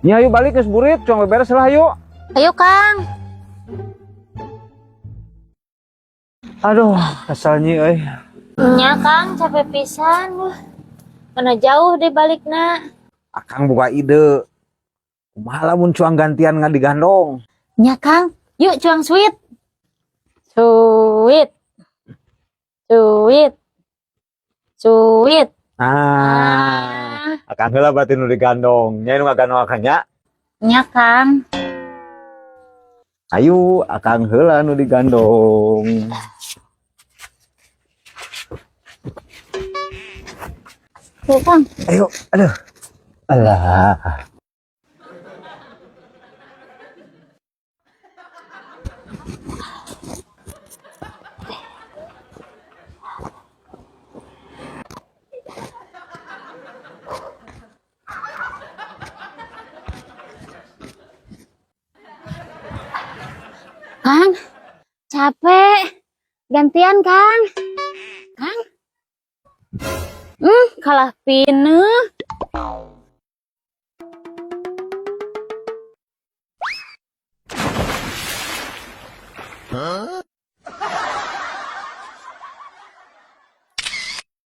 Ya ayo balik ke burit, cuma beres lah yuk. Ayo Kang. Aduh, asalnya Nya Kang capek pisan. Mana jauh deh balikna. Akang buka ide. Kumaha mun cuang gantian nggak digandong. Nya Kang, yuk cuang sweet. Sweet. Sweet. Sweet. Akang heula batin nu digandong. Nya nu ngagandong akang nya. Nya Kang. Ayo, akang heula nu digandong. Yuk Kang. Ayo, aduh. Alah. Kang, capek. Gantian Kang. Kang. Kalah pineh. Huh?